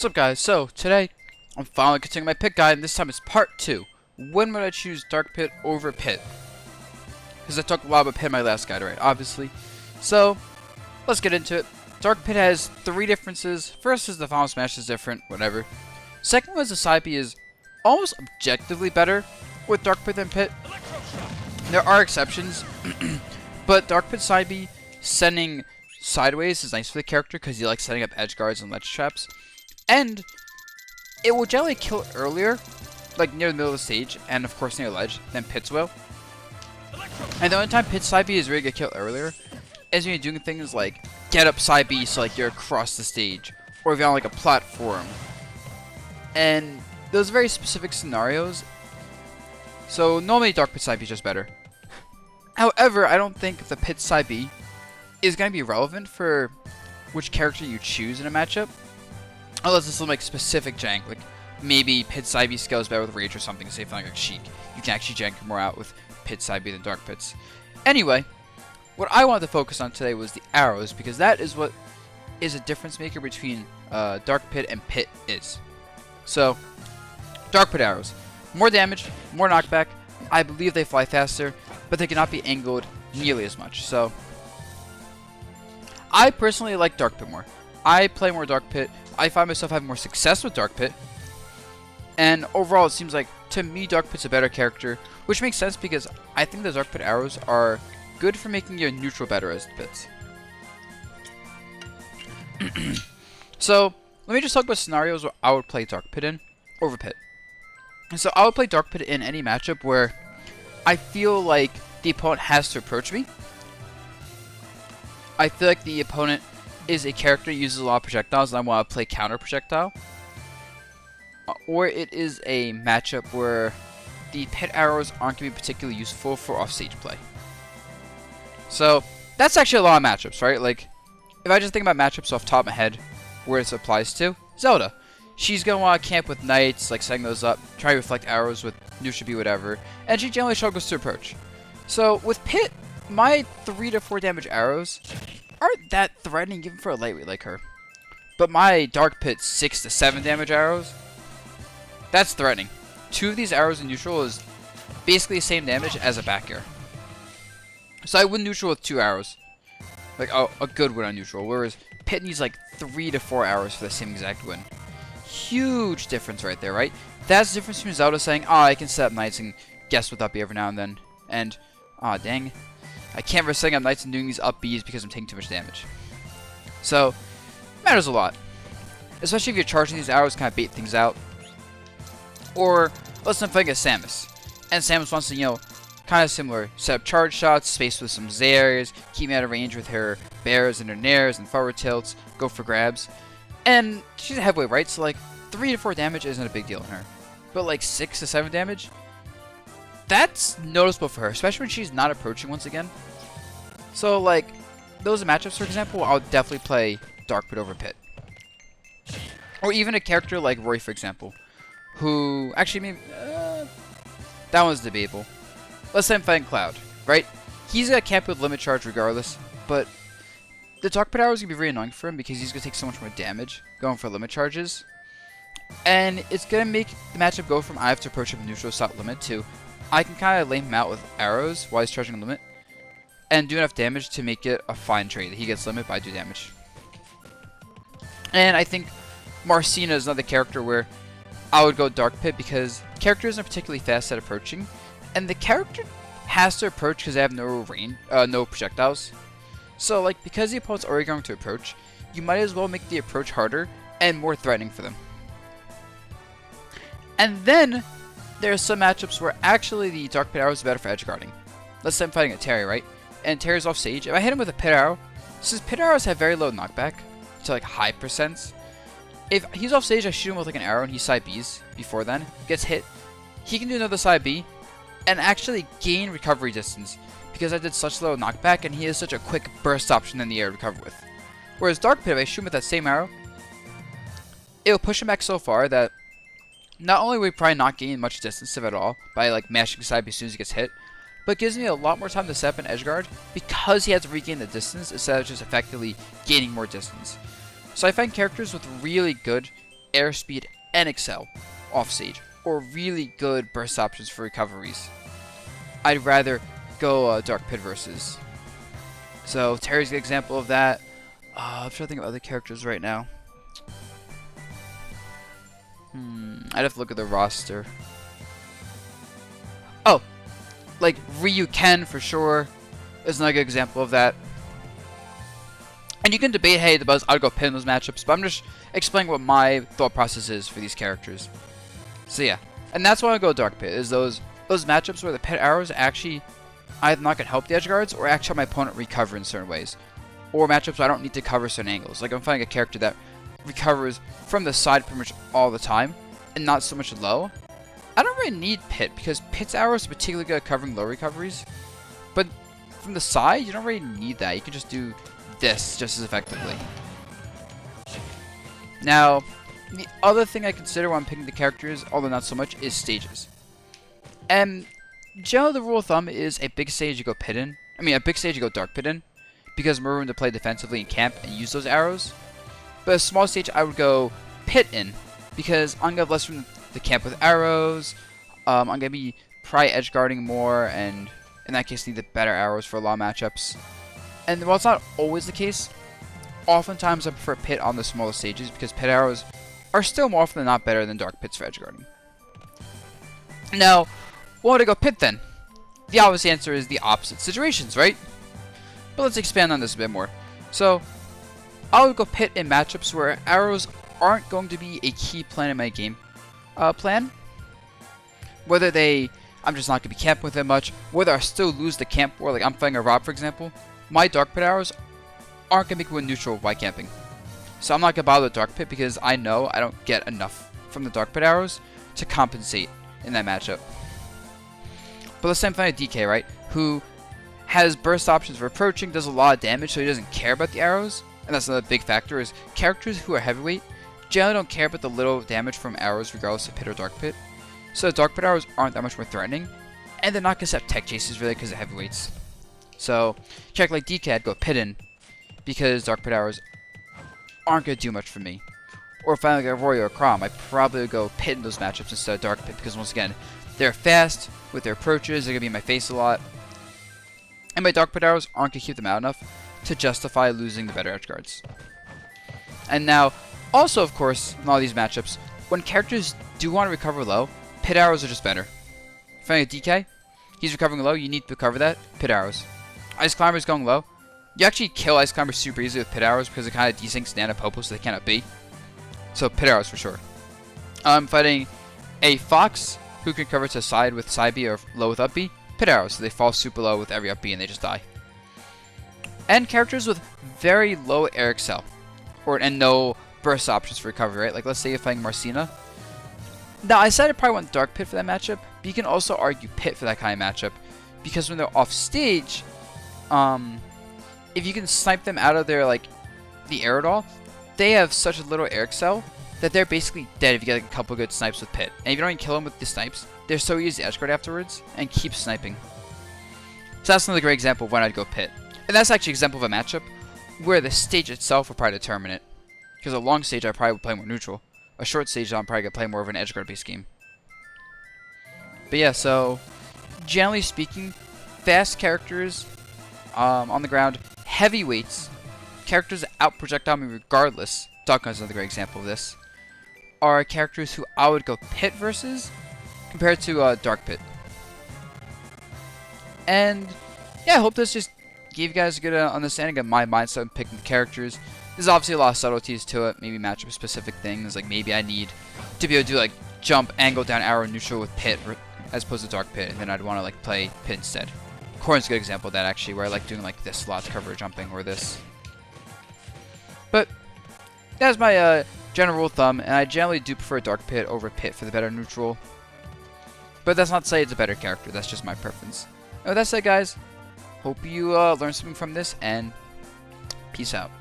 What's up, guys? So today I'm finally continuing my pit guide, and this time it's part 2. When would I choose Dark Pit over Pit? Because I talked a lot about Pit in my last guide, right? Obviously. So let's get into it. Dark Pit has 3 differences. First is the Final Smash is different, whatever. Second was the side B is almost objectively better with Dark Pit than Pit. There are exceptions, but Dark Pit side B sending sideways is nice for the character because he likes setting up edge guards and ledge traps. And it will generally kill earlier, like near the middle of the stage, and of course near ledge, than Pit's will. And the only time Pit's side B is really gonna kill earlier is when you're doing things like get up side B, so like you're across the stage, or if you're on like a platform. And those are very specific scenarios. So normally Dark Pit side B is just better. However, I don't think the Pit side B is gonna be relevant for which character you choose in a matchup. Unless this is like specific jank, like maybe Pit side B scales better with Rage or something, say something like Sheik. You can actually jank more out with Pit side B than Dark Pits. Anyway, what I wanted to focus on today was the arrows, because that is what is a difference maker between Dark Pit and Pit is. So, Dark Pit arrows. More damage, more knockback. I believe they fly faster, but they cannot be angled nearly as much. So, I personally like Dark Pit more. I play more Dark Pit. I find myself having more success with Dark Pit. And overall, it seems like, to me, Dark Pit's a better character. Which makes sense because I think the Dark Pit arrows are good for making your neutral better as Pits. So, let me just talk about scenarios where I would play Dark Pit in over Pit. So, I would play Dark Pit in any matchup where I feel like the opponent has to approach me. I feel like the opponent is a character who uses a lot of projectiles and I want to play counter projectile. Or it is a matchup where the Pit arrows aren't going to be particularly useful for offstage play. So, that's actually a lot of matchups, right? Like, if I just think about matchups off the top of my head, where this applies to, Zelda. She's going to want to camp with knights, like setting those up, try to reflect arrows with neutral B, whatever, and she generally struggles to approach. So, with Pit, my 3 to 4 damage arrows aren't that threatening even for a lightweight like her. But my Dark Pit 6 to 7 damage arrows, that's threatening. 2 of these arrows in neutral is basically the same damage as a back air. So I win neutral with 2 arrows. Like, oh, a good win on neutral. Whereas Pit needs like 3 to 4 arrows for the same exact win. Huge difference right there, right? That's the difference between Zelda saying, oh, I can set up knights and guess with up B every now and then. And, aw, dang. I can't risk setting up knights and doing these up Bs because I'm taking too much damage. So, it matters a lot. Especially if you're charging these arrows, kind of bait things out. Or, let's say I'm playing against Samus. And Samus wants to, you know, kind of similar. Set up charge shots, space with some Zairs, keep me out of range with her bears and her nairs and forward tilts, go for grabs. And she's a heavyweight, right? So, like, 3 to 4 damage isn't a big deal in her. But, like, 6 to 7 damage? That's noticeable for her, especially when she's not approaching once again. So, like, those matchups, for example, I'll definitely play Dark Pit over Pit. Or even a character like Roy, for example, who, actually, maybe, that one's debatable. Let's say I'm fighting Cloud, right? He's gonna camp with limit charge regardless, but the Dark Pit arrow is gonna be very annoying for him because he's gonna take so much more damage going for limit charges. And it's gonna make the matchup go from I have to approach him neutral stop limit to I can kind of lame him out with arrows while he's charging limit and do enough damage to make it a fine trade. He gets limit, but I do damage. And I think Marcina is another character where I would go Dark Pit because characters are particularly fast at approaching, and the character has to approach because they have no range, no projectiles. So, like, because the opponent's already going to approach, you might as well make the approach harder and more threatening for them. And then there are some matchups where actually the Dark Pit arrow is better for edge guarding. Let's say I'm fighting a Terry, right? And Terry's off stage. If I hit him with a Pit arrow, since Pit arrows have very low knockback to like high percents, if he's off stage, I shoot him with like an arrow and he side Bs before then, gets hit, he can do another side B and actually gain recovery distance because I did such low knockback and he has such a quick burst option in the air to recover with. Whereas Dark Pit, if I shoot him with that same arrow, it'll push him back so far that not only will he probably not gain much distance if at all by like mashing side B as soon as he gets hit, but gives me a lot more time to set up an edge guard because he has to regain the distance instead of just effectively gaining more distance. So I find characters with really good airspeed and excel off stage, or really good burst options for recoveries, I'd rather go Dark Pit versus. So Terry's a good example of that. I'm trying to think of other characters right now. I'd have to look at the roster. Oh, like Ryu Ken for sure is another good example of that. And you can debate, hey, Dabuz, I'd go Pit in those matchups, but I'm just explaining what my thought process is for these characters. So yeah, and that's why I go Dark Pit, is those matchups where the Pit arrows actually either not going to help the edge guards or actually help my opponent recover in certain ways. Or matchups where I don't need to cover certain angles. Like I'm finding a character that recovers from the side pretty much all the time and not so much low. I don't really need Pit because Pit's arrows are particularly good at covering low recoveries. But from the side, you don't really need that. You can just do this just as effectively. Now, the other thing I consider when I'm picking the characters, although not so much, is stages. And generally the rule of thumb is a big stage you go Pit in. I mean, a big stage you go Dark Pit in, because more room to play defensively in camp and use those arrows. But a small stage I would go Pit in, because I'm going to have less room to camp with arrows. I'm going to be probably edge guarding more, and in that case need the better arrows for a lot of matchups. And while it's not always the case, oftentimes I prefer Pit on the smaller stages, because Pit arrows are still more often than not better than Dark Pits for edge guarding. Now, why would I go Pit then? The obvious answer is the opposite situations, right? But let's expand on this a bit more. So, I would go Pit in matchups where arrows aren't going to be a key plan in my game plan. Whether I'm just not going to be camping with them much, whether I still lose the camp war, like I'm fighting a Rob for example, my Dark Pit arrows aren't going to make me win neutral by camping. So I'm not going to bother with Dark Pit because I know I don't get enough from the Dark Pit arrows to compensate in that matchup. But let's say I'm fighting a DK, right, who has burst options for approaching, does a lot of damage, so he doesn't care about the arrows. And that's another big factor, is characters who are heavyweight generally don't care about the little damage from arrows regardless of Pit or Dark Pit. So the Dark Pit arrows aren't that much more threatening, and they're not going to set tech chases really because they're heavyweights. So, check like DK, I'd go Pit in, because Dark Pit arrows aren't going to do much for me. Or if I like a Roy or a Crom, I'd probably go Pit in those matchups instead of Dark Pit, because once again, they're fast with their approaches, they're going to be in my face a lot. And my Dark Pit arrows aren't going to keep them out enough to justify losing the better edge guards. And now, also of course, in all these matchups, when characters do want to recover low, Pit arrows are just better. If I'm a DK, he's recovering low, you need to recover that, Pit arrows. Ice Climber's going low. You actually kill Ice Climber super easily with Pit arrows because it kind of desyncs Nana Popo so they cannot be. So Pit arrows for sure. I'm fighting a Fox who can cover to side with side B or low with up B. Pit arrows, so they fall super low with every up B and they just die. And characters with very low air excel, and no burst options for recovery, right? Like let's say you're fighting Marcina. Now I said I probably want Dark Pit for that matchup, but you can also argue Pit for that kind of matchup, because when they're off stage, if you can snipe them out of their the air at all, they have such a little air excel that they're basically dead if you get a couple good snipes with Pit. And if you don't even kill them with the snipes, they're so easy to edge guard afterwards and keep sniping. So that's another great example of when I'd go Pit. And that's actually an example of a matchup where the stage itself will probably determine it. Because a long stage I probably would play more neutral. A short stage I'm probably going to play more of an edge guard based game. But yeah, so generally speaking, fast characters on the ground, heavyweights, characters that out projectile me regardless, Doggun's another great example of this, are characters who I would go Pit versus compared to Dark Pit. And yeah, I hope this just gave you guys a good understanding of my mindset in picking the characters. There's obviously a lot of subtleties to it, maybe matchup specific things, like maybe I need to be able to do jump, angle, down, arrow, neutral with Pit as opposed to Dark Pit, and then I'd want to play Pit instead. Corn's a good example of that actually, where I like doing this a lot to cover jumping or this. But that's my general rule of thumb, and I generally do prefer Dark Pit over Pit for the better neutral. But that's not to say it's a better character, that's just my preference. And with that said guys, hope you learned something from this, and peace out.